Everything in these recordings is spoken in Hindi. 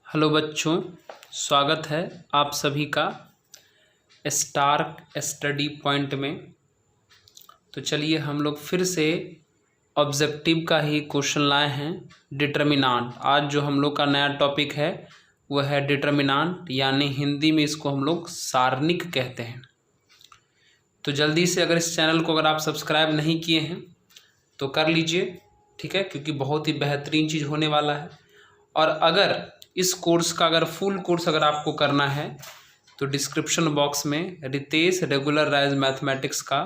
हेलो बच्चों, स्वागत है आप सभी का स्टार स्टडी पॉइंट में। तो चलिए हम लोग फिर से ऑब्जेक्टिव का ही क्वेश्चन लाए हैं, डिटर्मिनांट। आज जो हम लोग का नया टॉपिक है वह है डिटर्मिनांट, यानी हिंदी में इसको हम लोग सारणिक कहते हैं। तो जल्दी से अगर इस चैनल को अगर आप सब्सक्राइब नहीं किए हैं तो कर लीजिए, ठीक है, क्योंकि बहुत ही बेहतरीन चीज़ होने वाला है। और अगर इस कोर्स का अगर फुल कोर्स अगर आपको करना है तो डिस्क्रिप्शन बॉक्स में रितेश रेगुलराइज मैथमेटिक्स का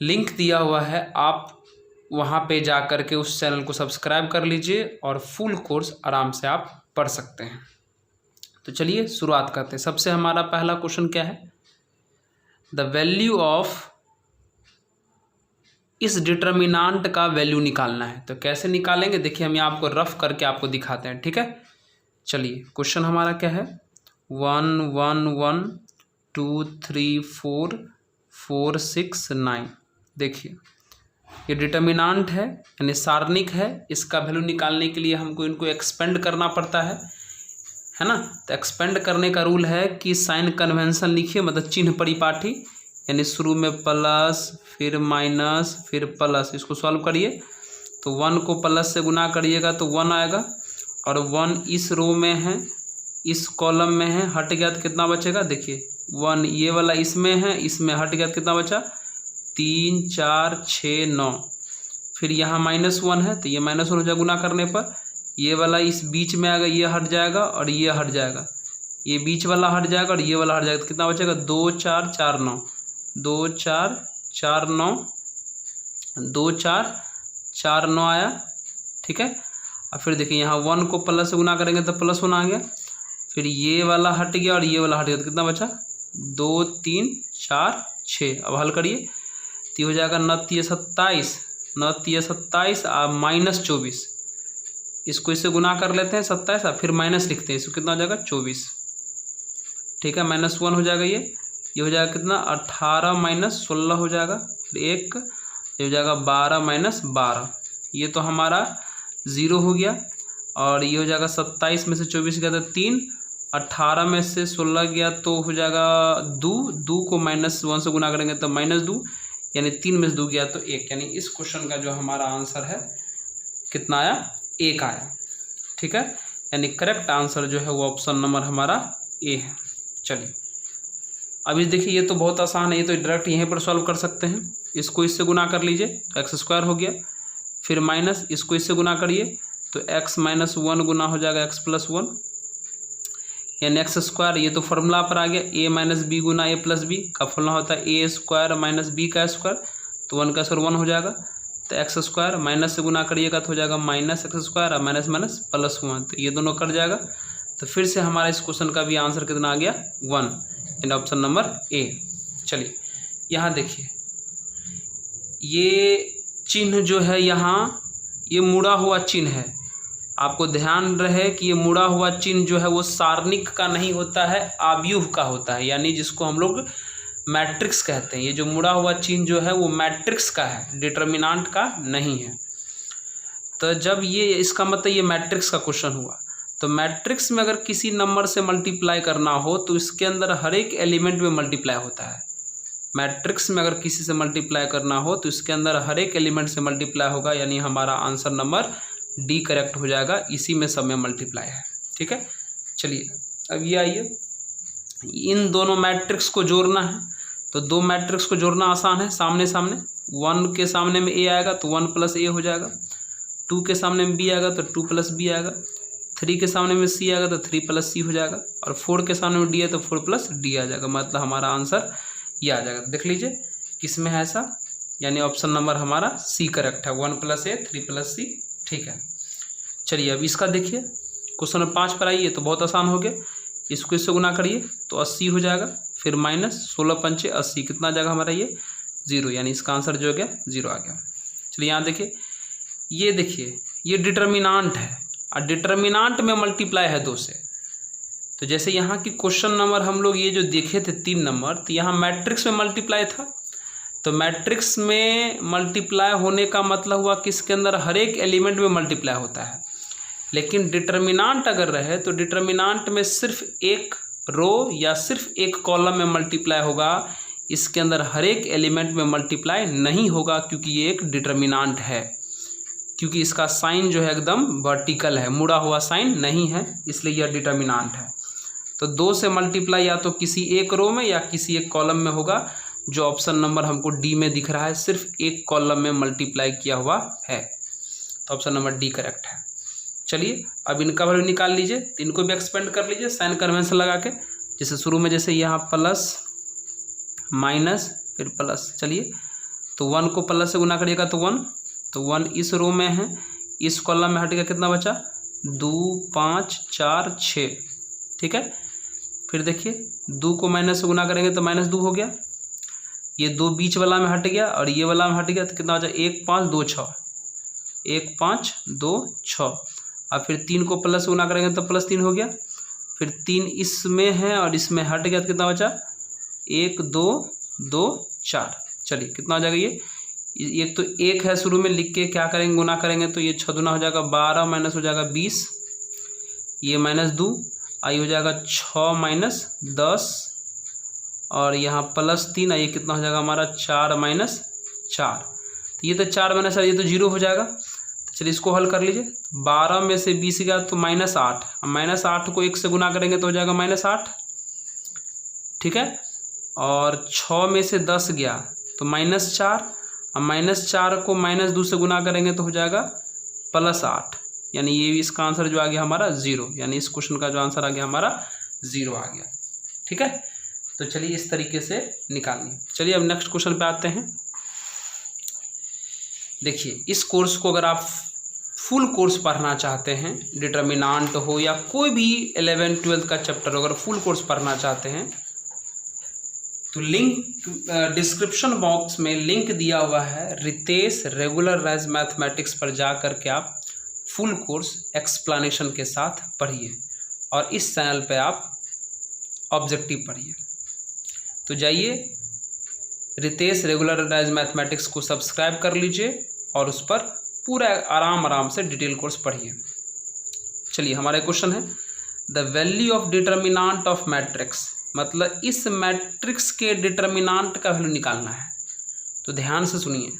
लिंक दिया हुआ है, आप वहां पे जा कर के उस चैनल को सब्सक्राइब कर लीजिए और फुल कोर्स आराम से आप पढ़ सकते हैं। तो चलिए शुरुआत करते हैं। सबसे हमारा पहला क्वेश्चन क्या है, द वैल्यू ऑफ, इस डिटर्मिनांट का वैल्यू निकालना है। तो कैसे निकालेंगे, देखिए हम यहाँ आपको रफ करके आपको दिखाते हैं, ठीक है। चलिए क्वेश्चन हमारा क्या है, 1 1 1 2 3 4 4 6 9। देखिए ये डिटर्मिनांट है यानी सारणिक है। इसका वैल्यू निकालने के लिए हमको इनको एक्सपेंड करना पड़ता है ना। तो एक्सपेंड करने का रूल है कि साइन कन्वेंशन लिखिए, मतलब चिन्ह परिपाटी, यानी शुरू में प्लस फिर माइनस फिर प्लस। इसको सॉल्व करिए तो 1 को प्लस से गुना करिएगा तो 1 आएगा, और 1 इस रो में है, इस कॉलम में है, हट गया तो कितना बचेगा, देखिए 1 ये वाला इसमें है, इसमें हट गया तो कितना बचा, 3 4 6 9। फिर यहाँ -1 है तो ये -1 हो जाएगा गुना करने पर। ये वाला इस बीच में आएगा, ये हट जाएगा और ये हट जाएगा, ये बीच वाला हट जाएगा और ये वाला हट जाएगा, तो कितना बचेगा, 2 4 4 9, 2 4 4 9, 2 4 4 9 आया, ठीक है। और फिर देखिए यहाँ 1 को प्लस से गुना करेंगे तो +1 आ गया, फिर ये वाला हट गया और ये वाला हट गया, तो कितना बचा, 2 3 4 6। अब हल करिए तो हो जाएगा 9 3 27, 9 3 27 -24। इसको इससे गुना कर लेते हैं 27 और फिर माइनस लिखते हैं, इसको कितना हो जाएगा 24, ठीक है। -1 हो जाएगा, ये हो जाएगा कितना, 18 - 16 हो जाएगा, फिर 1 ये हो जाएगा 12 - 12, ये तो हमारा 0 हो गया। और ये हो जाएगा 27 में से 24 गया तो 3, 18 में से 16 गया तो हो जाएगा 2, 2 को -1 से गुना करेंगे तो -2, यानी 3 में से 2 गया तो 1, यानी इस क्वेश्चन का जो हमारा आंसर है कितना आया, 1 आया, ठीक है। यानी करेक्ट आंसर जो है वो ऑप्शन नंबर हमारा ए है। चलिए अभी देखिए ये तो बहुत आसान है, ये तो डायरेक्ट यहीं पर सॉल्व कर सकते हैं। इसको इससे गुना कर लीजिए तो x² हो गया, फिर माइनस इसको इससे गुना करिए तो x -1 गुना हो जाएगा x + 1, यानी x²। ये तो फॉर्मूला पर आ गया, a - b Guna a + b का फॉर्मूला होता है a² - b का स्क्वायर, तो 1 का स्क्वायर 1 हो जाएगा। तो x² माइनस से गुना करिएगा तो हो जाएगा -x² और माइनस माइनस +1, तो ये दोनों कट जाएगा। तो फिर से हमारा इस क्वेश्चन का भी आंसर कितना आ गया, 1, यानी ऑप्शन नंबर ए। चलिए यहाँ देखिए ये चिन्ह जो है यहाँ ये मुड़ा हुआ चिन्ह है, आपको ध्यान रहे कि ये मुड़ा हुआ चिन्ह जो है वो सारणिक का नहीं होता है, आव्यूह का होता है, यानी जिसको हम लोग मैट्रिक्स कहते हैं। ये जो मुड़ा हुआ चिन्ह जो है वो मैट्रिक्स का है, डिटर्मिनांट का नहीं है। तो जब ये इसका मतलब ये मैट्रिक्स का क्वेश्चन हुआ, तो मैट्रिक्स में अगर किसी नंबर से मल्टीप्लाई करना हो तो इसके अंदर हर एक एलिमेंट में मल्टीप्लाई होता है। मैट्रिक्स में अगर किसी से मल्टीप्लाई करना हो तो इसके अंदर हर एक एलिमेंट से मल्टीप्लाई होगा, यानी हमारा आंसर नंबर डी करेक्ट हो जाएगा, इसी में सब में मल्टीप्लाई है, ठीक है। चलिए अब ये आइए, इन दोनों मैट्रिक्स को जोड़ना है। तो दो मैट्रिक्स को जोड़ना आसान है, सामने सामने। 1 के सामने में a आएगा तो 1 + a हो जाएगा, 2 के सामने में b आएगा तो 2 + b आएगा, 3 के सामने में c आएगा तो 3 + c हो जाएगा, और 4 के सामने में d है तो 4 + d आ जाएगा, मतलब हमारा आंसर ये आ जाएगा। देख लीजिए किस में है ऐसा, यानी ऑप्शन नंबर हमारा सी करेक्ट है, 1 + a 3 + c, ठीक है। चलिए अब इसका देखिए क्वेश्चन नंबर 5 पर आइए, तो बहुत आसान हो गया। इसको इससे गुना करिए तो 80 हो जाएगा, फिर -16 × 5 = 80, कितना आ जाएगा हमारा ये 0, यानी इसका आंसर जो हो गया 0 आ गया। चलिए यहाँ देखिए, ये देखिए ये डिटर्मिनांट है और डिटर्मिनांट में मल्टीप्लाई है 2 से। तो जैसे यहाँ की क्वेश्चन नंबर हम लोग ये जो देखे थे 3 नंबर, तो यहाँ मैट्रिक्स में मल्टीप्लाई था। तो मैट्रिक्स में मल्टीप्लाई होने का मतलब हुआ कि इसके अंदर हर एक एलिमेंट में मल्टीप्लाई होता है। लेकिन डिटर्मिनांट अगर रहे तो डिटर्मिनांट में सिर्फ एक रो या सिर्फ एक कॉलम में मल्टीप्लाई होगा, इसके अंदर हर एक एलिमेंट में मल्टीप्लाई नहीं होगा, क्योंकि ये एक डिटर्मिनांट है, क्योंकि इसका साइन जो है एकदम वर्टिकल है, मुड़ा हुआ साइन नहीं है, इसलिए यह डिटर्मिनांट है। तो 2 से मल्टीप्लाई या तो किसी एक रो में या किसी एक कॉलम में होगा, जो ऑप्शन नंबर हमको डी में दिख रहा है, सिर्फ एक कॉलम में मल्टीप्लाई किया हुआ है, तो ऑप्शन नंबर डी करेक्ट है। चलिए अब इनका वैल्यू निकाल लीजिए, तो इनको भी एक्सपेंड कर लीजिए साइन कन्वेंशन लगा के, जैसे शुरू में जैसे यहाँ प्लस माइनस फिर प्लस। चलिए तो 1 को प्लस से गुना करिएगा तो 1, तो 1 इस रो में है, इस कॉलम में हटेगा कितना बचा 2 5 4 6, ठीक है। फिर देखिए 2 को माइनस से गुना करेंगे तो -2 हो गया, ये 2 बीच वाला में हट गया और ये वाला में हट गया, तो कितना बचा 1 5 2 6, 1 5 2 6। अब फिर 3 को प्लस से गुना करेंगे तो +3 हो गया, फिर 3 इसमें है और इसमें हट गया, तो कितना बचा 1 2 2 4। चलिए कितना हो जाएगा ये तो 1 है शुरू में, लिख के क्या करेंगे गुना करेंगे तो ये 6 दूना हो जाएगा 12 माइनस हो जाएगा 20, ये -2 आई हो जाएगा 6 माइनस 10 और यहाँ +3 आई कितना हो जाएगा हमारा 4 माइनस 4, तो ये तो 4 माइनस 4 ये तो 0 हो जाएगा। तो चलिए इसको हल कर लीजिए, 12 में से 20 गया तो -8, -8 को 1 से गुना करेंगे तो हो जाएगा -8, ठीक है। और 6 में से 10 गया तो -4, अब -4 को -2 से गुना करेंगे तो हो जाएगा +8, यानी ये इसका आंसर जो आ गया हमारा 0, यानी इस क्वेश्चन का जो आंसर आ गया हमारा 0 आ गया, ठीक है। तो चलिए इस तरीके से निकालिए। चलिए अब नेक्स्ट क्वेश्चन पे आते हैं। देखिए इस कोर्स को अगर आप फुल कोर्स पढ़ना चाहते हैं, डिटर्मिनांट हो या कोई भी 11 12 का चैप्टर अगर फुल कोर्स पढ़ना चाहते हैं, तो लिंक डिस्क्रिप्शन बॉक्स में लिंक दिया हुआ है, रितेश रेगुलराइज मैथमेटिक्स पर जा कर के आप फुल कोर्स एक्सप्लेनेशन के साथ पढ़िए और इस चैनल पे आप ऑब्जेक्टिव पढ़िए। तो जाइए रितेश रेगुलराइज मैथमेटिक्स को सब्सक्राइब कर लीजिए और उस पर पूरा आराम से डिटेल कोर्स पढ़िए। चलिए हमारा क्वेश्चन है the value of determinant of matrix, मतलब इस मैट्रिक्स के डिटर्मिनांट का वैल्यू निकालना है। तो ध्यान से सुनिए,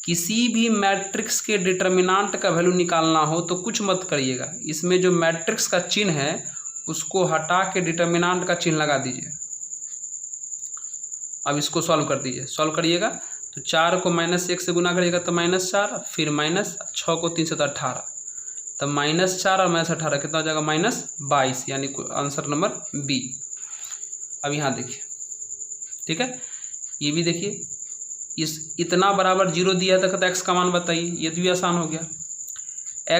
किसी भी मैट्रिक्स के डिटर्मिनांट का वैल्यू निकालना हो तो कुछ मत करिएगा, इसमें जो मैट्रिक्स का चिन्ह है उसको हटा के डिटर्मिनांट का चिन्ह लगा दीजिए। अब इसको सॉल्व कर दीजिए, सॉल्व करिएगा तो 4 को -1 से गुना करिएगा तो -4, फिर -6 को 3 से तो 18, तो -4 और -18 कितना हो जाएगा -22, यानी आंसर नंबर बी। अब यहाँ देखिए, ठीक है, ये भी देखिए इस इतना बराबर 0 दिया था, कहता x का मान बताइए, ये तो भी आसान हो गया।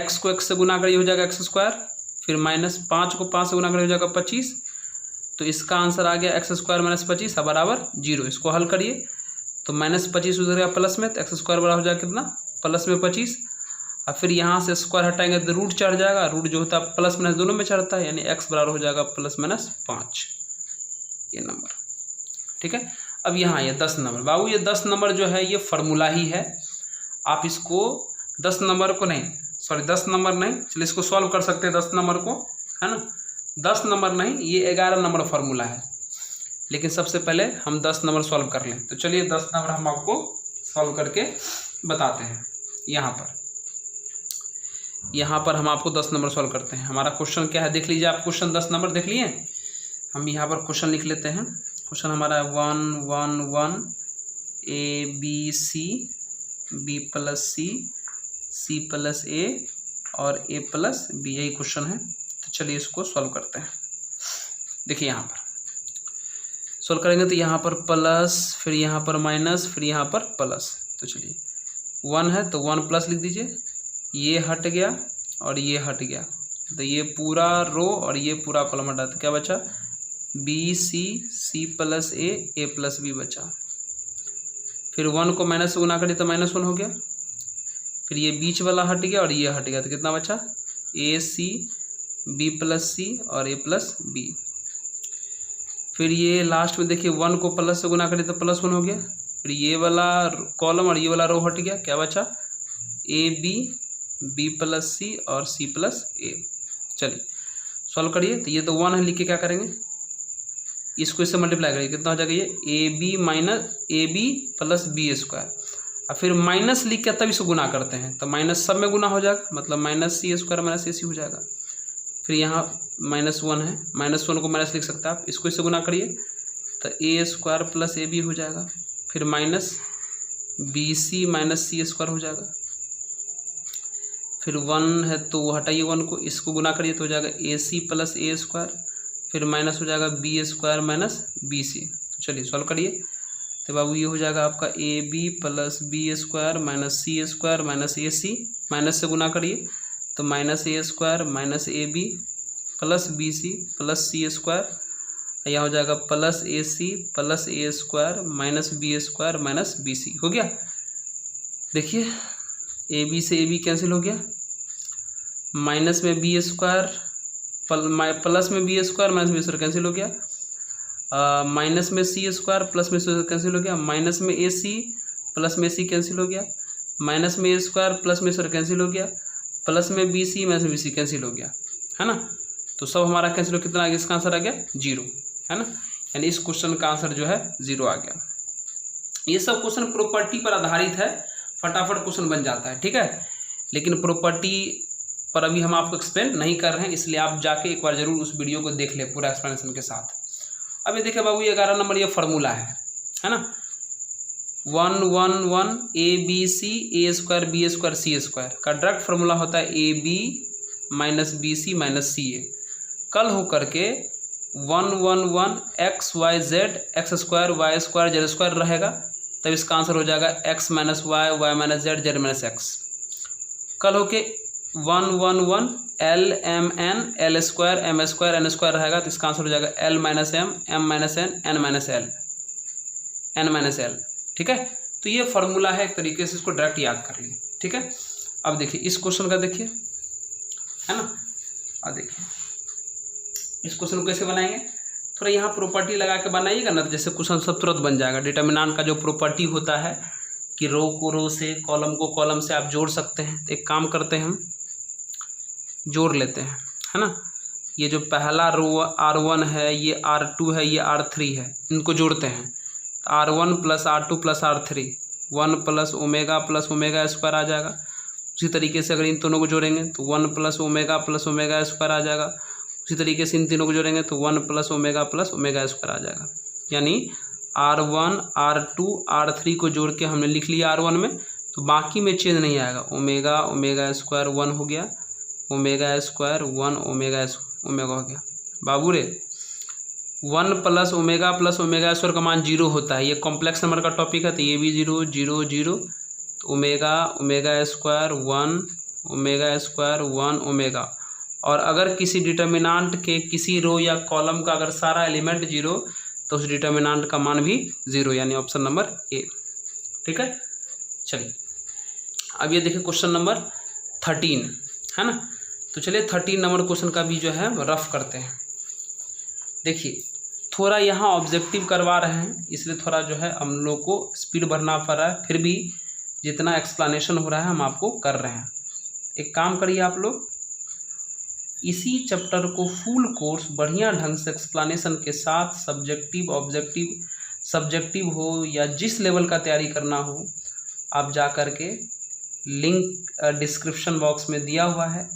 x को x से गुना करिए हो जाएगा x², फिर -5 को 5 से गुना करिए हो जाएगा 25, तो इसका आंसर आ गया x² - 25 बराबर 0। इसको हल करिए तो -25 उधर गया प्लस में, तो x² बराबर हो जाएगा कितना प्लस में 25, और फिर यहाँ से स्क्वायर हटाएंगे तो रूट चढ़ जाएगा, रूट जो होता है प्लस माइनस दोनों में चढ़ता है, यानी x बराबर हो जाएगा ±5 ये नंबर, ठीक है। अब यहाँ ये 10 नंबर, बाबू ये 10 नंबर जो है ये फार्मूला ही है, आप इसको 10 नंबर को नहीं, सॉरी 10 नंबर नहीं, चलिए इसको सॉल्व कर सकते हैं 10 नंबर को, है ना। 10 नंबर नहीं, ये 11 नंबर फार्मूला है, लेकिन सबसे पहले हम 10 नंबर सॉल्व कर लें। तो चलिए 10 नंबर हम आपको सॉल्व करके बताते हैं। यहाँ पर हम आपको 10 नंबर सॉल्व करते हैं। हमारा क्वेश्चन क्या है देख लीजिए आप, क्वेश्चन 10 नंबर देख लिए। हम यहाँ पर क्वेश्चन लिख लेते हैं। क्वेश्चन हमारा 1 1 1 A B C B + C C + A और A + B, यही क्वेश्चन है। तो चलिए इसको सॉल्व करते हैं। देखिए यहाँ पर सॉल्व करेंगे तो यहाँ पर प्लस, फिर यहाँ पर माइनस, फिर यहाँ पर प्लस। तो चलिए 1 है तो 1 प्लस लिख दीजिए, ये हट गया और ये हट गया, तो ये पूरा रो और ये पूरा कॉलम हटा, तो क्या बचा B C C + A A + B बचा। फिर 1 को माइनस से गुना करिए तो -1 हो गया, फिर ये बीच वाला हट गया और ये हट गया, तो कितना बचा A C B + C और A + B। फिर ये लास्ट में देखिए 1 को प्लस से गुना करिए तो +1 हो गया, फिर ये वाला कॉलम और ये वाला रो हट गया, क्या बचा A B बी प्लस सी और सी प्लस ए। चलिए सॉल्व करिए। तो ये तो 1 है, लिख के क्या करेंगे, इसको इससे मल्टीप्लाई करिए, कितना हो जाएगा ये A B minus A B plus B square, और फिर माइनस लिख के तब इसको गुना करते हैं, तो माइनस सब में गुना हो जाएगा, मतलब minus C square minus A सी हो जाएगा। फिर यहाँ -1 है, -1 को माइनस लिख सकते हैं आप, इसको इससे गुना करिए तो ए स्क्वायर प्लस ए बी हो जाएगा, फिर minus B C minus C square हो जाएगा, फिर 1 है तो हटाइए 1 को, इसको गुना करिए तो हो जाएगा A C plus A square, फिर माइनस हो जाएगा B square minus B C. तो चलिए सॉल्व करिए। तो बाबू ये हो जाएगा आपका A B plus B square minus C square minus A C, minus से गुना करिए तो minus A square minus A B plus B C plus C square, यहाँ हो जाएगा plus A C plus A square minus B square minus B C. हो गया, देखिए ए बी से ए बी कैंसिल हो गया, माइनस में बी स्क्वायर प्लस में B square minus B square cancel हो गया, माइनस में सी स्क्वायर प्लस में सी कैंसिल हो गया, माइनस में ए सी प्लस में सी कैंसिल हो गया, माइनस में ए स्क्वायर प्लस में स्क्वायर कैंसिल हो गया, प्लस में बी सी माइनस में बी सी कैंसिल हो गया, है ना। तो सब हमारा कैंसिल हो, कितना आ गया, इसका आंसर आ गया 0, है ना। यानी इस क्वेश्चन का आंसर जो है 0 आ गया। ये सब क्वेश्चन प्रॉपर्टी पर आधारित है, फटाफट क्वेश्चन बन जाता है, ठीक है। लेकिन प्रॉपर्टी पर अभी हम आपको एक्सप्लेन नहीं कर रहे हैं, इसलिए आप जाके एक बार जरूर उस वीडियो को देख ले पूरा एक्सप्लेनेशन के साथ। अब ये देखिए बाबू, ये 11 नंबर ये फार्मूला है ना, 1 1 1 A B C A square B square C square का डायरेक्ट फार्मूला होता है A B minus B C minus C A. कल हो करके 1 1 1 X Y Z X square Y square Z square रहेगा, तब इसका आंसर हो जाएगा X minus Y Y minus Z Z minus X. कल हो के 1 1 1 L M N L square M square N square रहेगा, तो इसका आंसर हो जाएगा L minus M minus N minus L N minus L, ठीक है। तो ये फार्मूला है, एक तरीके से इसको डायरेक्ट याद कर लिए, ठीक है। अब देखिए इस क्वेश्चन का, देखिए है ना, अब देखिए इस क्वेश्चन को कैसे बनाएंगे, थोड़ा यहाँ प्रॉपर्टी लगा के बनाइएगा ना, जैसे क्वेश्चन सब तुरंत बन जाएगा। डिटर्मिनेंट का जो प्रॉपर्टी होता है कि रो को रो से कॉलम को कॉलम से आप जोड़ सकते हैं, तो एक काम करते हैं हम जोड़ लेते हैं, है ना। ये जो पहला रो R1 है, ये R2 है, ये R3 है, इनको जोड़ते हैं तो R1 plus R2 plus R3 1 plus omega square आ जाएगा। उसी तरीके से अगर इन दोनों को जोड़ेंगे तो 1 प्लस ओमेगा स्क्वायर आ जाएगा। उसी तरीके से इन तीनों को जोड़ेंगे तो 1 प्लस ओमेगा स्क्वायर आ जाएगा। यानी R1 R2 R3 को जोड़ के हमने लिख लिया R1 में, तो बाकी में चेंज नहीं आएगा। ओमेगा स्क्वायर 1 हो गया, ओमेगा स्क्वायर 1 ओमेगा हो गया। बाबू रे 1 प्लस ओमेगा स्क्वायर का मान 0 होता है, ये कॉम्प्लेक्स नंबर का टॉपिक है, तो ये भी 0 0 0, तो omega square 1 omega square 1 omega. और अगर किसी डिटर्मिनेंट के किसी रो या कॉलम का अगर सारा एलिमेंट 0, तो उस डिटर्मिनेंट का मान भी 0, यानी ऑप्शन नंबर ए, ठीक है। चलिए अब ये देखिए क्वेश्चन नंबर 13, है ना। तो चलिए 13 नंबर क्वेश्चन का भी जो है रफ करते हैं। देखिए थोड़ा यहाँ ऑब्जेक्टिव करवा रहे हैं, इसलिए थोड़ा जो है हम लोग को स्पीड बढ़ना पड़ रहा है, फिर भी जितना एक्सप्लेनेशन हो रहा है हम आपको कर रहे हैं। एक काम करिए आप लोग, इसी चैप्टर को फुल कोर्स बढ़िया ढंग से एक्सप्लेनेशन के साथ, सब्जेक्टिव ऑब्जेक्टिव, सब्जेक्टिव हो या जिस लेवल का तैयारी करना हो, आप जा कर के लिंक डिस्क्रिप्शन बॉक्स में दिया हुआ है,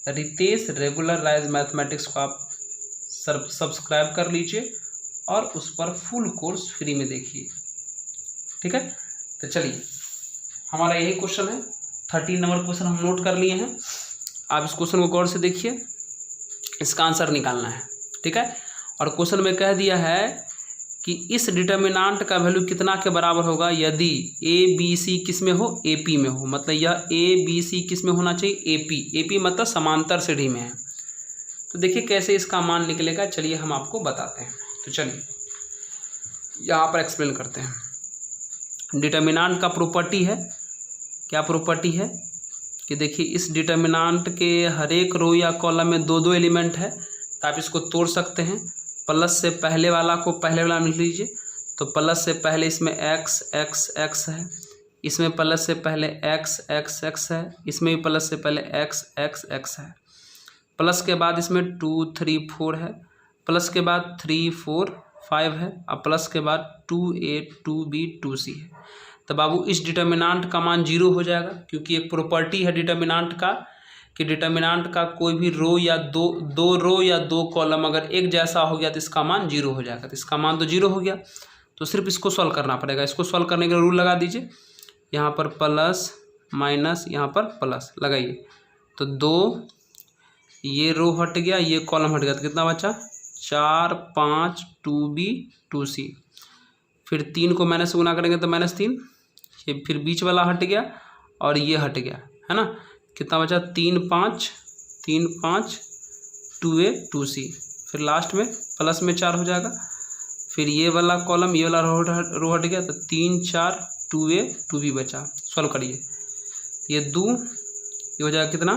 रितेश रेगुलराइज मैथमेटिक्स को आप सब्सक्राइब कर लीजिए और उस पर फुल कोर्स फ्री में देखिए, ठीक है। तो चलिए हमारा यही क्वेश्चन है, 13 नंबर क्वेश्चन हम नोट कर लिए हैं। आप इस क्वेश्चन को गौर से देखिए, इसका आंसर निकालना है, ठीक है। और क्वेश्चन में कह दिया है कि इस डिटर्मिनेंट का वैल्यू कितना के बराबर होगा यदि ए बी सी किस में हो, ए पी में हो। मतलब यह ए बी सी किस में होना चाहिए, ए पी मतलब समांतर श्रेणी में है। तो देखिए कैसे इसका मान निकलेगा, चलिए हम आपको बताते हैं। तो चलिए यहाँ पर एक्सप्लेन करते हैं। डिटर्मिनेंट का प्रॉपर्टी है, क्या प्रॉपर्टी है कि देखिए इस डिटर्मिनेंट के हर एक रो या कॉलम में 2 2 एलिमेंट है, तो आप इसको तोड़ सकते हैं। प्लस से पहले वाला को पहले वाला में लिख लीजिए, तो प्लस से पहले इसमें एक्स एक्स एक्स है, इसमें प्लस से पहले एक्स एक्स एक्स है, इसमें भी प्लस से पहले एक्स एक्स एक्स है, प्लस के बाद इसमें 2 3 4 है, प्लस के बाद 3 4 5 है, अब प्लस के बाद 2a 2b 2c है। तो बाबू इस डिटर्मिनांट का मान 0 हो जाएगा, क्योंकि एक प्रॉपर्टी है डिटर्मिनांट का कि डिटर्मिनांट का कोई भी रो या दो रो या 2 कॉलम अगर एक जैसा हो गया तो इसका मान 0 हो जाएगा। तो इसका मान तो 0 हो गया, तो सिर्फ इसको सॉल्व करना पड़ेगा। इसको सॉल्व करने के लिए रूल लगा दीजिए, यहाँ पर प्लस माइनस यहाँ पर प्लस लगाइए, तो 2 ये रो हट गया, ये कॉलम हट गया, तो कितना बचा 4 5 2b 2c। फिर 3 को माइनस से गुना करेंगे तो -3, ये फिर बीच वाला हट गया और ये हट गया, है ना। कितना बचा 3 5 2a 2c। फिर लास्ट में प्लस में 4 हो जाएगा, फिर ये वाला कॉलम ये वाला रो हट गया, तो 3 4 2a 2b बचा। सॉल्व करिए, ये 2 ये हो जाएगा कितना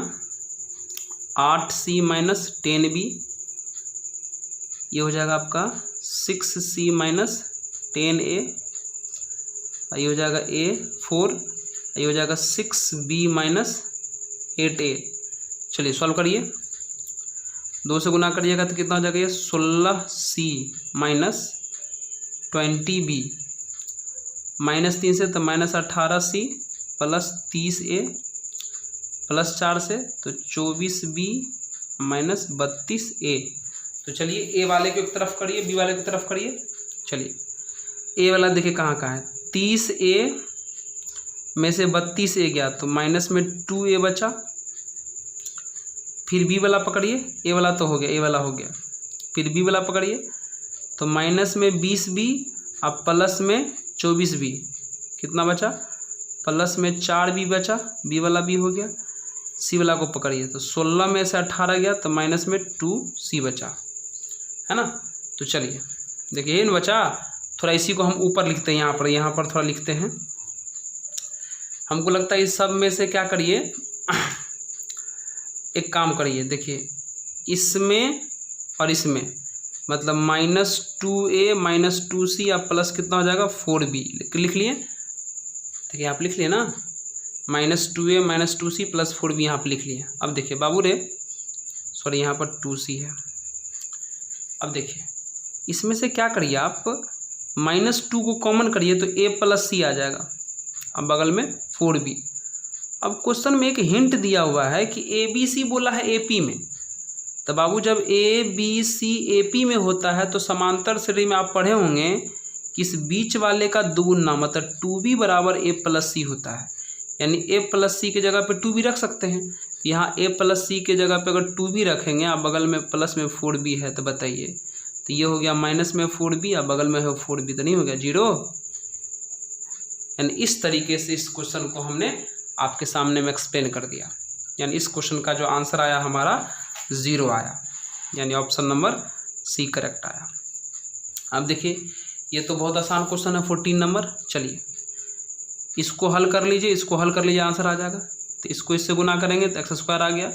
8c माइनस 10b, ये हो जाएगा आपका 6c माइनस 10a, ये हो जाएगा a 4, ये हो जाएगा 6b माइनस 8a। चलिए सॉल्व करिए, 2 से गुना करिएगा तो कितना हो जाएगा ये 16c माइनस 20b, -3 से तो -18c प्लस 30a प्लस 4 से तो 24b माइनस 32a। तो चलिए ए वाले को एक तरफ करिए, बी वाले की तरफ करिए। चलिए ए वाला देखिए कहाँ कहाँ है, 30a में से 32a गया तो माइनस में 2a बचा। फिर बी वाला पकड़िए, ए वाला तो हो गया, ए वाला हो गया, फिर बी वाला पकड़िए तो माइनस में 20b अब प्लस में 24b, कितना बचा प्लस में 4b बचा, बी वाला भी हो गया। सी वाला को पकड़िए तो 16 में से 18 गया तो माइनस में 2c बचा, है ना। तो चलिए देखिए ये बचा, थोड़ा इसी को हम ऊपर लिखते हैं, यहाँ पर थोड़ा लिखते हैं। हमको लगता है इस सब में से क्या करिए, एक काम करिए, देखिए इसमें और इसमें मतलब -2a माइनस 2c अब प्लस कितना हो जाएगा 4b, लिख लिए। देखिए आप लिख लिए ना, -2a minus 2c plus 4b यहाँ पर लिख लिए। अब देखिए बाबू रे, सॉरी यहाँ पर 2c है। अब देखिए इसमें से क्या करिए आप, -2 को कॉमन करिए तो a प्लस c आ जाएगा, अब बगल में 4b। अब क्वेश्चन में एक हिंट दिया हुआ है कि ABC बोला है AP में, तो बाबू जब ABC AP में होता है तो समांतर श्रेणी में आप पढ़े होंगे कि इस बीच वाले का दुगुना मतलब 2b बराबर a प्लस c होता है, यानी a प्लस c की जगह पे 2b रख सकते हैं। यहाँ a प्लस c के जगह पे अगर 2b रखेंगे, आप बगल में प्लस में 4b है, तो बताइए, तो ये हो गया माइनस में 4b, अब बगल में है 4b, तो नहीं हो गया 0। यानी इस तरीके से इस क्वेश्चन को हमने आपके सामने में एक्सप्लेन कर दिया, यानी इस क्वेश्चन का जो आंसर आया हमारा 0 आया, यानी ऑप्शन नंबर सी करेक्ट आया। अब देखिए ये तो बहुत आसान क्वेश्चन है, 14 नंबर। चलिए इसको हल कर लीजिए, इसको हल कर लीजिए, आंसर आ जाएगा। तो इसको इससे गुना करेंगे तो x² आ गया,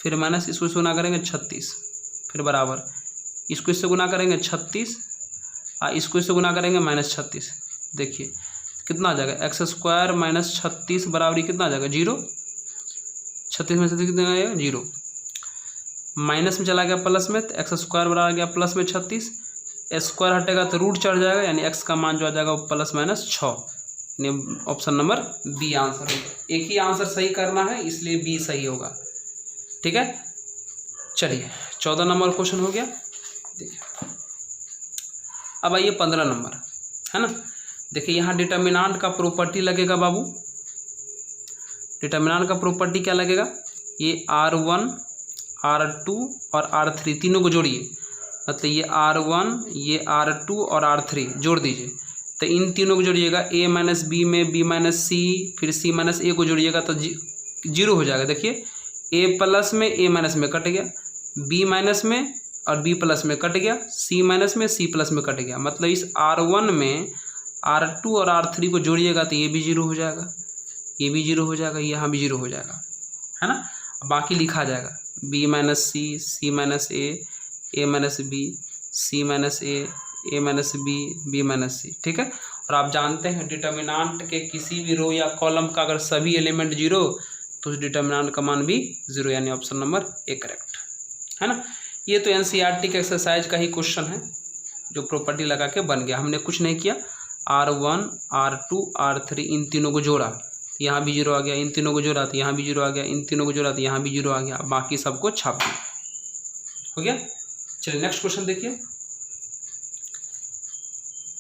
फिर माइनस इसको इससे गुना करेंगे 36, फिर बराबर इसको इससे गुना करेंगे 36, इसको इससे गुना करेंगे -36। देखिए कितना आ जाएगा x² माइनस 36 बराबरी कितना आ जाएगा 0। 36 में से कितना आएगा 0, माइनस में चला गया प्लस में तो x² बराबर आ गया प्लस में 36, स्क्वायर हटेगा तो रूट चढ़ जाएगा, यानी x का मान जो आ जाएगा वो +-6, यानी ऑप्शन नंबर बी आंसर होगा। एक ही आंसर सही करना है इसलिए बी सही होगा, ठीक है। चलिए 14 नंबर क्वेश्चन हो गया। देखिए अब आइए 15 नंबर, है ना। देखिए यहाँ डिटर्मिनांट का प्रॉपर्टी लगेगा बाबू, डिटर्मिनांट का प्रॉपर्टी क्या लगेगा, ये R1 R2 और R3 तीनों को जोड़िए, मतलब ये R1 ये R2 और R3 जोड़ दीजिए। तो इन तीनों को जोड़िएगा, a माइनस बी में b माइनस सी, फिर c माइनस ए को जोड़िएगा तो 0 हो जाएगा। देखिए a प्लस में a माइनस में कट गया, b माइनस में और b प्लस में कट गया, c माइनस में c प्लस में कट गया, मतलब इस R1 में R2 और R3 को जोड़िएगा तो ये भी 0 हो जाएगा, ये भी 0 हो जाएगा, यहाँ भी 0 हो जाएगा, है ना। बाकी लिखा जाएगा b माइनस सी, c माइनस ए माइनस बी, c माइनस ए माइनस बी, b माइनस सी, ठीक है। और आप जानते हैं डिटर्मिनांट के किसी भी रो या कॉलम का अगर सभी एलिमेंट जीरो तो उस डिटर्मिनांट का मान भी जीरो, यानी ऑप्शन नंबर ए करेक्ट है ना। ये तो एनसीईआरटी के एक्सरसाइज का ही क्वेश्चन है जो प्रॉपर्टी लगा के बन गया, हमने कुछ नहीं किया। R1 R2 R3 इन तीनों को जोड़ा, यहाँ भी जीरो आ गया, इन तीनों को जोड़ा तो यहाँ भी जीरो आ गया, इन तीनों को जोड़ा तो यहाँ भी जीरो आ गया, बाकी सबको छाप दिया, हो गया। चलिए नेक्स्ट क्वेश्चन देखिए।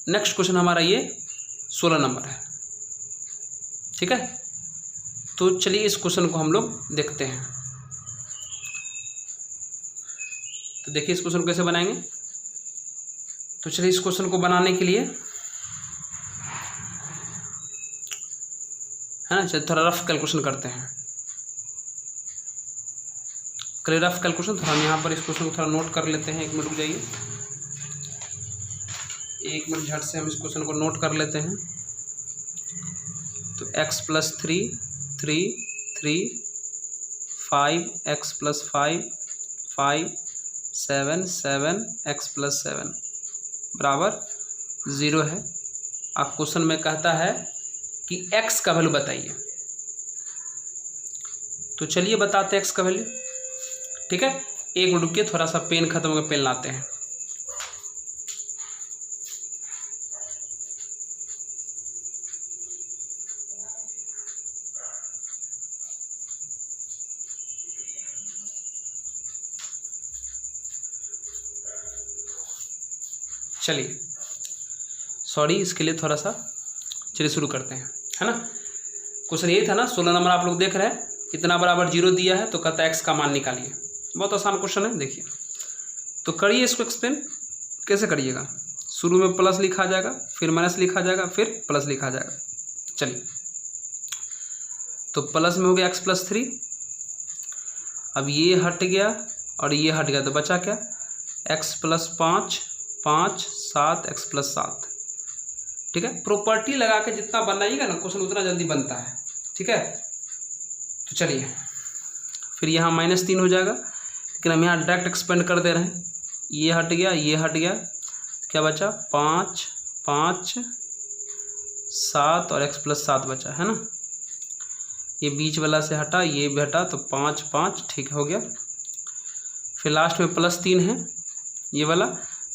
नेक्स्ट क्वेश्चन हमारा ये 16 नंबर है, ठीक है। तो चलिए इस क्वेश्चन को हम लोग देखते हैं। तो देखिए इस क्वेश्चन को कैसे बनाएंगे। तो चलिए इस क्वेश्चन को बनाने के लिए है ना, चलिए थोड़ा रफ कैलकुलेशन करते हैं। करिए रफ कैलकुलेशन, थोड़ा हम यहाँ पर इस क्वेश्चन को थोड़ा नोट कर लेते हैं। 1 मिनट रुक जाइए, 1 मिनट झट से हम इस क्वेश्चन को नोट कर लेते हैं। तो x + 3 3 3 5 x + 5 5 7 7 x + 7 बराबर 0 है। अब क्वेश्चन में कहता है कि x का वैल्यू बताइए। तो चलिए बताते हैं x का वैल्यू, ठीक है। 1 मिनट रुकिए, थोड़ा सा पेन खत्म हो गया, पेन लाते हैं। चलिए सॉरी इसके लिए थोड़ा सा, चलिए शुरू करते हैं, है ना। क्वेश्चन यही था ना, 16 नंबर आप लोग देख रहे हैं, इतना बराबर 0 दिया है तो कहता है x का मान निकालिए। बहुत आसान क्वेश्चन है, देखिए। तो करिए इसको एक्सप्लेन, कैसे करिएगा। शुरू में प्लस लिखा जाएगा, फिर माइनस लिखा जाएगा, फिर प्लस लिखा जाएगा। चलिए तो प्लस में हो गया x + 3, अब ये हट गया और ये हट गया तो बचा क्या, x + 5 5 7 x + 7, ठीक है। प्रॉपर्टी लगा के जितना बनाइएगा ना क्वेश्चन उतना जल्दी बनता है, ठीक है। तो चलिए फिर यहाँ -3 हो जाएगा, लेकिन हम यहाँ डायरेक्ट एक्सपेंड कर दे रहे हैं। ये हट गया, ये हट गया, तो क्या बचा 5 5 7 और x + 7 बचा, है ना। ये बीच वाला से हटा, ये भी हटा, तो 5 5 ठीक हो गया। फिर लास्ट में +3 है ये वाला,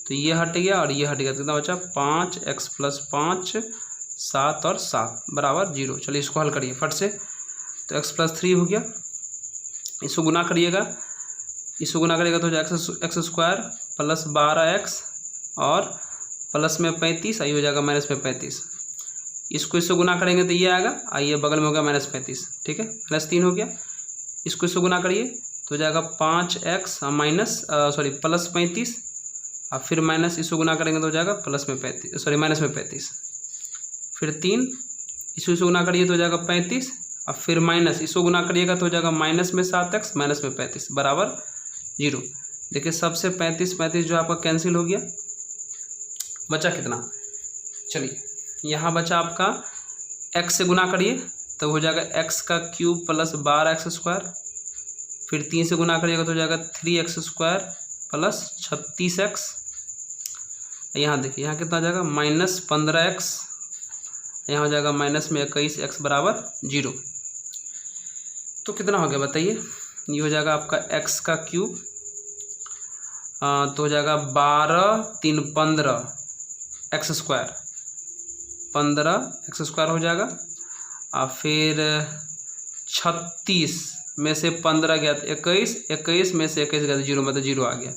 तो ये हट गया और ये हट गया, तो कितना बचा 5 x + 5 7 और 7 बराबर 0। चलिए इसको हल करिए फट से। तो x + 3 हो गया, इसको गुना करिएगा, इसको गुना करिएगा तो x² + 12x और प्लस में 35, आई हो जाएगा माइनस में 35। इसको इससे गुना करेंगे तो ये आएगा, आइए बगल में हो गया -35, ठीक है। +3 हो गया, इसको इससे गुना करिए तो हो जाएगा 5x + 35 और फिर माइनस, इसको गुना करेंगे तो हो जाएगा माइनस में 35। फिर 3, इसको गुना करिए तो हो जाएगा 35 और फिर माइनस, इसको गुना करिएगा तो हो जाएगा -7x -35 बराबर 0। देखिए सबसे 35 35 जो आपका कैंसिल हो गया, बचा कितना, चलिए यहाँ बचा आपका x से गुना करिए तो हो जाएगा x³ + 12x², फिर 3 से गुना करिएगा तो हो जाएगा 3x² + 36x। यहाँ देखिए यहाँ कितना आ जाएगा -15x, यहाँ हो जाएगा माइनस में 21x बराबर 0। तो कितना हो गया बताइए, ये हो जाएगा आपका x³ तो हो जाएगा 12 3 15 x² 15x² हो जाएगा, और फिर 36 में से 15 गया तो 21, 21 में से 21 गया तो 0, मतलब 0 आ गया।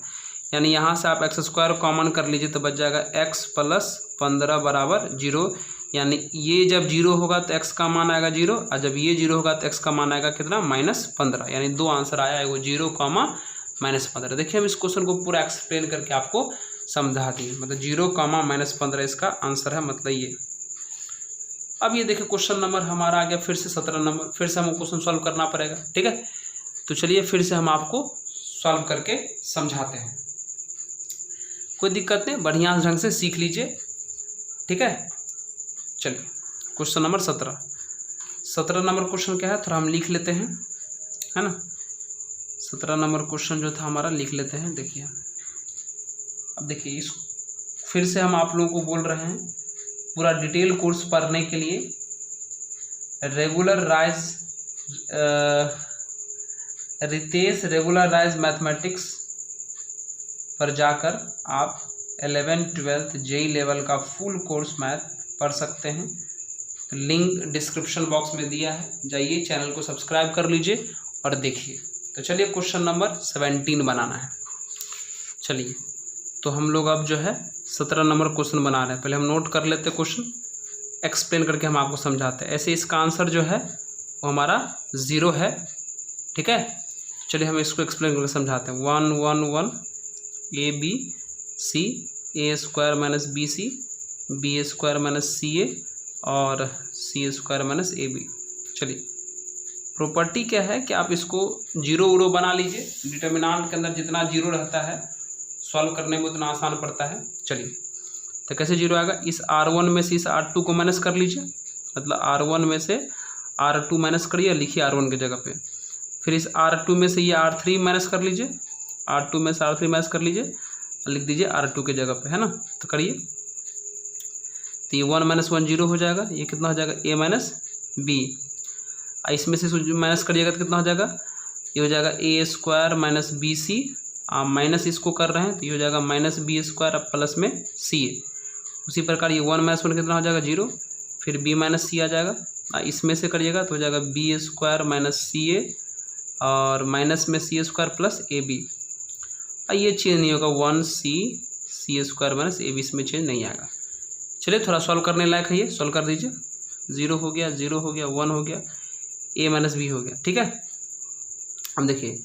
यानी यहाँ से आप x² कॉमन कर लीजिए तो बच जाएगा x + 15 बराबर 0। यानी ये जब 0 होगा तो x का मान आएगा 0, और जब ये 0 होगा तो x का मान आएगा कितना -15। यानी 2 आंसर आया है वो 0, -15। देखिए हम इस क्वेश्चन को पूरा एक्सप्लेन करके आपको समझा दिए, मतलब 0, -15 इसका आंसर है, मतलब ये। अब ये देखिए क्वेश्चन नंबर हमारा आ गया फिर से 17 नंबर, फिर से हमको क्वेश्चन सॉल्व करना पड़ेगा, ठीक है। तो चलिए फिर से हम आपको सॉल्व करके समझाते हैं, कोई दिक्कत नहीं, बढ़िया ढंग से सीख लीजिए, ठीक है। चलिए क्वेश्चन नंबर 17 नंबर क्वेश्चन क्या है, थोड़ा हम लिख लेते हैं, है ना। 17 नंबर क्वेश्चन जो था हमारा लिख लेते हैं। देखिए अब देखिए इस फिर से हम आप लोगों को बोल रहे हैं पूरा डिटेल कोर्स पढ़ने के लिए रितेश रेगुलराइज मैथमेटिक्स पर जाकर आप 11th-12th जेई लेवल का फुल कोर्स मैथ पढ़ सकते हैं। तो लिंक डिस्क्रिप्शन बॉक्स में दिया है, जाइए चैनल को सब्सक्राइब कर लीजिए और देखिए। तो चलिए क्वेश्चन नंबर 17 बनाना है। चलिए तो हम लोग अब जो है 17 नंबर क्वेश्चन बना रहे हैं। पहले हम नोट कर लेते हैं क्वेश्चन, एक्सप्लेन करके हम आपको समझाते हैं। ऐसे इसका आंसर जो है वो हमारा 0 है, ठीक है। चलिए हम इसको एक्सप्लेन करके समझाते हैं। 1 1 1 ABC A² minus BC B² minus CA और C² माइनस AB। चलिए प्रॉपर्टी क्या है कि आप इसको जीरो उरो बना लीजिए। डिटर्मिनेंट के अंदर जितना जीरो रहता है सॉल्व करने में उतना आसान पड़ता है। चलिए तो कैसे जीरो आएगा, इस R1 में से इस R2 को माइनस कर लीजिए, मतलब R1 में से R2 माइनस करिए, लिखिए R1 की जगह पे। फिर इस R2 में से ये R3 माइनस कर लीजिए, R2 में से R3 माइनस कर लीजिए, लिख दीजिए R2 के जगह पे, है ना। तो करिए, तो ये 1 - 1 0 हो जाएगा। ये कितना हो जाएगा, A माइनस B। इसमें से माइनस करिएगा तो कितना हो जाएगा, ये हो जाएगा A² माइनस BC। आप माइनस इसको कर रहे हैं तो ये हो जाएगा माइनस B² अब प्लस में CA। उसी प्रकार ये 1 - 1 कितना हो जाएगा 0, फिर B माइनस C आ जाएगा। इसमें से करिएगा तो हो जाएगा B² माइनस CA और माइनस में C² प्लस AB। ये चेंज नहीं होगा, 1C C² माइनस AB, इसमें चेंज नहीं आएगा। चलिए थोड़ा सॉल्व करने लायक है, ये सॉल्व कर दीजिए। 0 हो गया, 0 हो गया, 1 हो गया, A माइनस B हो गया, ठीक है। अब देखिए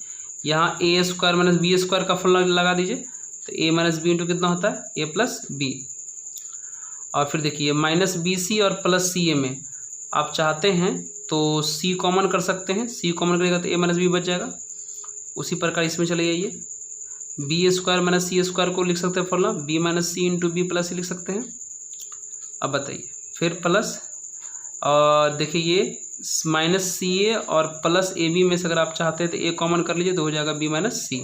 यहाँ A² माइनस B² का फॉर्मूला लगा दीजिए, तो A माइनस B इंटू कितना होता है, A प्लस B। और फिर देखिए माइनस BC और प्लस CA में आप चाहते हैं तो C कॉमन कर सकते हैं, C कॉमन करेगा तो A माइनस B बच जाएगा। उसी प्रकार इसमें चले जाइए, B² माइनस C² को लिख सकते हैं formula, B minus C into B plus C लिख सकते हैं। अब बताइए फिर प्लस, और देखिए ये माइनस CA और प्लस AB में से अगर आप चाहते हैं तो A कॉमन कर लीजिए तो हो जाएगा B माइनस C।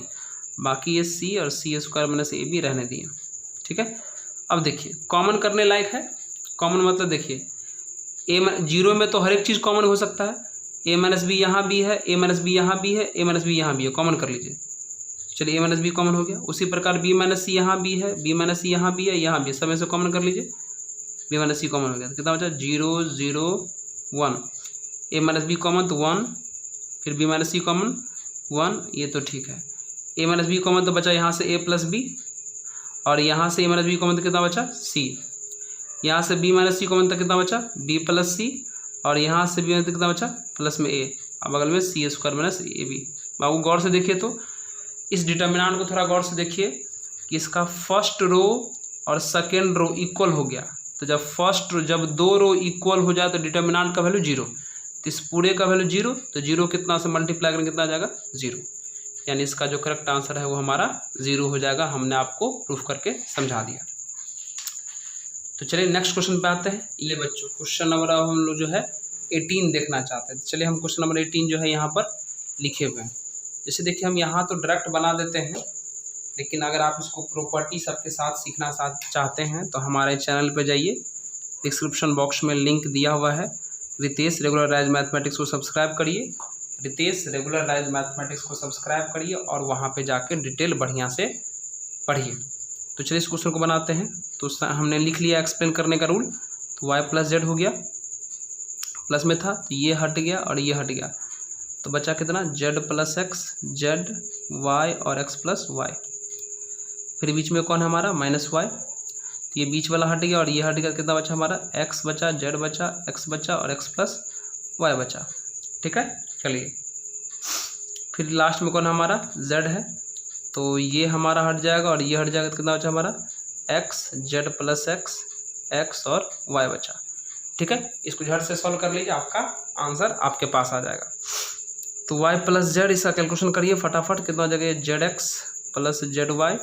बाकी ये C और C² माइनस AB रहने दिए, ठीक है। अब देखिए कॉमन करने लायक है। कॉमन मतलब देखिए जीरो में तो हर एक चीज़ कॉमन हो सकता है। A माइनस B यहाँ भी है, A माइनस B यहाँ भी है, A माइनस B यहाँ भी है, कॉमन कर लीजिए। चलिए A माइनस B कॉमन हो गया। उसी प्रकार B माइनस C यहाँ भी है, B माइनस C यहाँ भी है, यहाँ भी, सब में से कॉमन कर लीजिए। B माइनस C कॉमन हो गया तो कितना बचा, 0 0 1। A माइनस B कॉमन तो 1, फिर B माइनस C कॉमन 1, ये तो ठीक है। A माइनस B कॉमन तो बचा यहाँ से A प्लस B, और यहाँ से A माइनस B कॉमन तो कितना बचा, C। यहाँ से B माइनस C कॉमन तो कितना बचा, B प्लस C, और यहाँ से B तो कितना बचा, प्लस में A। अब बगल में C² माइनस AB। बाबू गौर से देखिए, तो इस डिटर्मिनेंट को थोड़ा गौर से देखिए कि इसका फर्स्ट रो और सेकेंड रो इक्वल हो गया। तो जब दो रो इक्वल हो जाए तो डिटर्मिनेंट का वैल्यू 0, तो इस पूरे का वैल्यू 0, तो 0 कितना से मल्टीप्लाई करेंगे कितना आ जाएगा, 0। यानी इसका जो करेक्ट आंसर है वो हमारा 0 हो जाएगा। हमने आपको प्रूफ करके समझा दिया। तो चलिए नेक्स्ट क्वेश्चन पे आते हैं। ये बच्चों क्वेश्चन नंबर अब हम लोग जो है 18 देखना चाहते हैं। चलिए हम क्वेश्चन नंबर 18 जो है यहाँ पर लिखे हुए हैं। जैसे देखिए हम यहाँ तो डायरेक्ट बना देते हैं, लेकिन अगर आप इसको प्रॉपर्टी सबके साथ सीखना चाहते हैं तो हमारे चैनल पर जाइए, डिस्क्रिप्शन बॉक्स में लिंक दिया हुआ है। रितेश रेगुलराइज मैथमेटिक्स को सब्सक्राइब करिए, रितेश रेगुलराइज मैथमेटिक्स को सब्सक्राइब करिए और वहाँ पे जाके डिटेल बढ़िया से पढ़िए। तो चलिए इस क्वेश्चन को बनाते हैं। तो हमने लिख लिया एक्सप्लेन करने का रूल। तो y प्लस जेड हो गया, प्लस में था तो ये हट गया और ये हट गया, तो बचा कितना, z plus X, Z Y और x प्लस वाई। फिर बीच में कौन है हमारा, माइनस वाई, तो ये बीच वाला हट गया और ये हट गया, कितना बचा हमारा, x बचा, z बचा, x बचा और x प्लस वाई बचा, ठीक है। चलिए फिर लास्ट में कौन हमारा, z है, तो ये हमारा हट जाएगा और ये हट जाएगा, तो कितना बचा हमारा, x, z प्लस x और y बचा, ठीक है। इसको झट से सॉल्व कर लीजिए, आपका आंसर आपके पास आ जाएगा। तो y प्लस z, इसका कैलकुलेशन करिए फटाफट, कितना हो जाएगा, zx प्लस zy,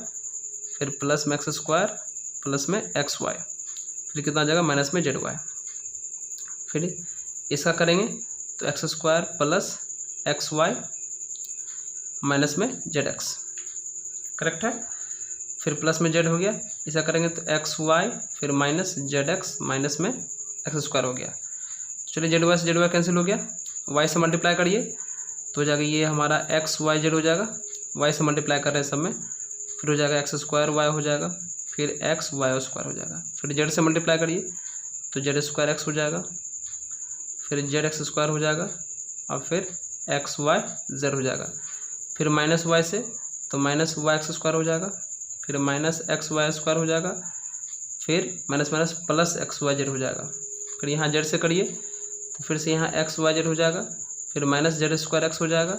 फिर प्लस में x² प्लस में xy, फिर कितना आ जाएगा, माइनस में zy। फिर इसका करेंगे तो x² प्लस xy माइनस में zx, करेक्ट है। फिर प्लस में जेड हो गया, ऐसा करेंगे तो एक्स वाई फिर माइनस जेड एक्स माइनस में एक्स स्क्वायर हो गया। चलिए जेड वाई से जेड वाई कैंसिल हो गया, वाई से मल्टीप्लाई करिए तो हो जाएगा ये हमारा एक्स वाई जेड हो जाएगा, वाई से मल्टीप्लाई कर रहे हैं सब में, फिर हो जाएगा एक्स स्क्वायर वाई हो जाएगा, फिर एक्स वाई स्क्वायर हो जाएगा, फिर जेड से मल्टीप्लाई करिए तो जेड स्क्वायर एक्स हो जाएगा, फिर जेड एक्स स्क्वायर हो जाएगा और फिर एक्स वाई जेड हो जाएगा, फिर माइनस वाई से तो माइनस वाई एक्स स्क्वायर हो जाएगा, फिर माइनस एक्स वाई स्क्वायर हो जाएगा, फिर minus minus plus X Y Z हो जाएगा, फिर यहाँ जेड से करिए तो फिर से यहाँ एक्स वाई जेड हो जाएगा, फिर माइनस जेड स्क्वायर एक्स हो जाएगा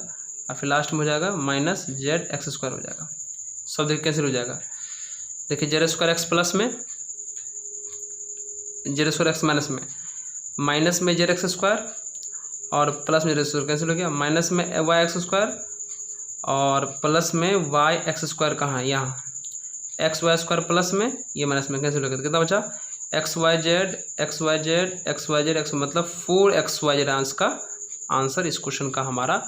और फिर लास्ट में हो जाएगा माइनस जेड एक्स स्क्वायर हो जाएगा। सब देखिए कैंसिल हो जाएगा। देखिए जेड स्क्वायर एक्स प्लस में जेड स्क्वायर एक्स माइनस में जेड एक्स स्क्वायर और प्लस में जेड स्क्वायर कैंसिल हो गया, माइनस में वाई एक्स स्क्वायर और प्लस में वाई एक्स स्क्वायर कहाँ है, यहाँ एक्स वाई स्क्वायर प्लस में ये माइनस में कैंसिल हो गया, तो कितना बचा X Y Z X Y Z X Y Z X, मतलब 4xy जेड का आंसर इस क्वेश्चन का हमारा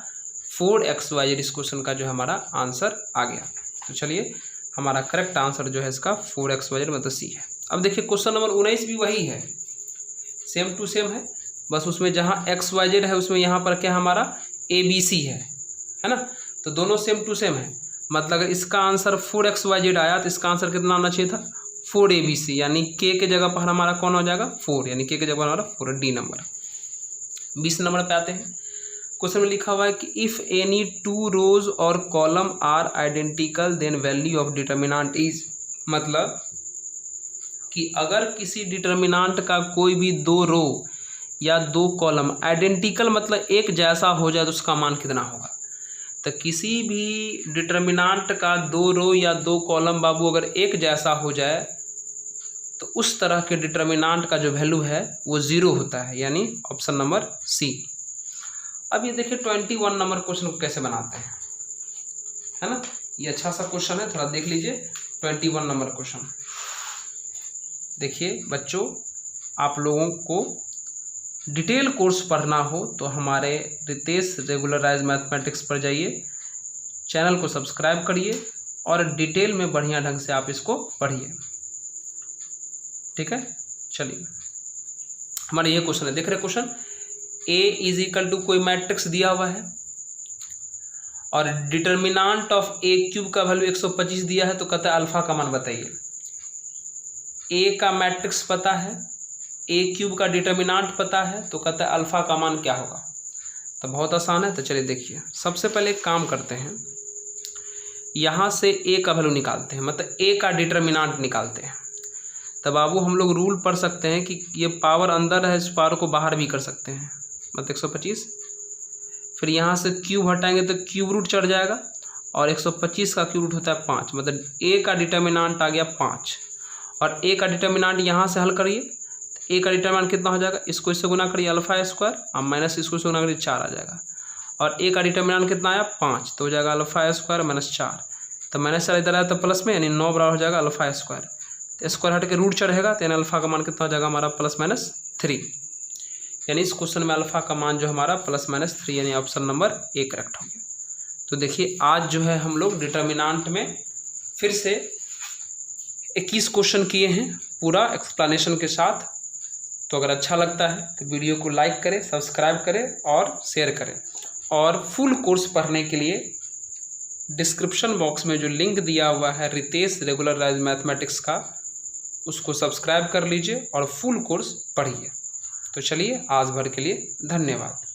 4xy जेड इस क्वेश्चन का जो हमारा आंसर आ गया। तो चलिए हमारा करेक्ट आंसर जो है इसका 4xy जेड मतलब सी है। अब देखिए क्वेश्चन नंबर 19 भी वही है, सेम टू सेम है, बस उसमें जहाँ एक्स वाई जेड है उसमें यहाँ पर क्या हमारा ABC है ना, तो दोनों सेम टू सेम है। मतलब अगर इसका आंसर 4xy जेड आया तो इसका आंसर कितना आना चाहिए था 4ABC, यानी के जगह पर हमारा कौन हो जाएगा 4, यानी के जगह पर हमारा 4 डी नंबर। 20 नंबर पे आते हैं। क्वेश्चन में लिखा हुआ है कि इफ़ एनी 2 रोज और column are identical then value of determinant is, मतलब कि अगर किसी डिटर्मिनेंट का कोई भी 2 रो या 2 कॉलम आइडेंटिकल मतलब एक जैसा हो जाए तो उसका मान कितना होगा। तो किसी भी डिटर्मिनेंट का 2 रो या 2 कॉलम बाबू अगर एक जैसा हो जाए तो उस तरह के डिटर्मिनेंट का जो वैल्यू है वो 0 होता है, यानी ऑप्शन नंबर सी। अब ये देखिए 21 नंबर क्वेश्चन को कैसे बनाते हैं, है ना, ये अच्छा सा क्वेश्चन है, थोड़ा देख लीजिए 21 नंबर क्वेश्चन। देखिए बच्चों, आप लोगों को डिटेल कोर्स पढ़ना हो तो हमारे रितेश रेगुलराइज मैथमेटिक्स पर जाइए, चैनल को सब्सक्राइब करिए और डिटेल में बढ़िया ढंग से आप इसको पढ़िए, ठीक है। चलिए हमारा ये क्वेश्चन है, देख रहे question, A is equal to कोई मैट्रिक्स दिया हुआ है और डिटर्मिनेंट ऑफ A क्यूब का वैल्यू 125 दिया है, तो कहता है अल्फा का मान बताइए। A का मैट्रिक्स पता है, A क्यूब का डिटर्मिनेंट पता है, तो कहता है अल्फा का मान क्या होगा। तो बहुत आसान है, तो चलिए देखिए, सबसे पहले एक काम करते हैं, यहाँ से A का वैल्यू निकालते हैं, मतलब A का डिटर्मिनेंट निकालते हैं। तब बाबू हम लोग रूल पढ़ सकते हैं कि ये पावर अंदर है, इस पावर को बाहर भी कर सकते हैं, मतलब 125। फिर यहाँ से क्यूब हटाएंगे तो क्यूब रूट चढ़ जाएगा और 125 का क्यूब रूट होता है 5, मतलब A का डिटर्मिनेंट आ गया 5। और A का डिटर्मिनेंट यहाँ से हल करिए, A का डिटर्मिनेंट कितना हो जाएगा, इसको इससे गुना करिए अल्फा स्क्वायर और माइनस इसको इससे गुना करिए 4 आ जाएगा। और A का डिटर्मिनेंट कितना आया 5, तो हो जाएगा अल्फा स्क्वायर माइनस 4, तो माइनस 4 इधर आया तो प्लस में, यानी 9 बराबर हो जाएगा अल्फा स्क्वायर। तो स्क्वायर हट के रूट चढ़ेगा तो यानी अल्फा का मान कितना हो जाएगा हमारा प्लस माइनस 3, यानी इस क्वेश्चन में अल्फा का मान जो हमारा प्लस माइनस 3, यानी ऑप्शन नंबर A करेक्ट हो गया। तो देखिए आज जो है हम लोग डिटर्मिनेंट में फिर से 21 क्वेश्चन किए हैं पूरा एक्सप्लेनेशन के साथ। तो अगर अच्छा लगता है तो वीडियो को लाइक करें, सब्सक्राइब करें और शेयर करें। और फुल कोर्स पढ़ने के लिए डिस्क्रिप्शन बॉक्स में जो लिंक दिया हुआ है रितेश रेगुलराइज मैथमेटिक्स का, उसको सब्सक्राइब कर लीजिए और फुल कोर्स पढ़िए। तो चलिए आज भर के लिए धन्यवाद।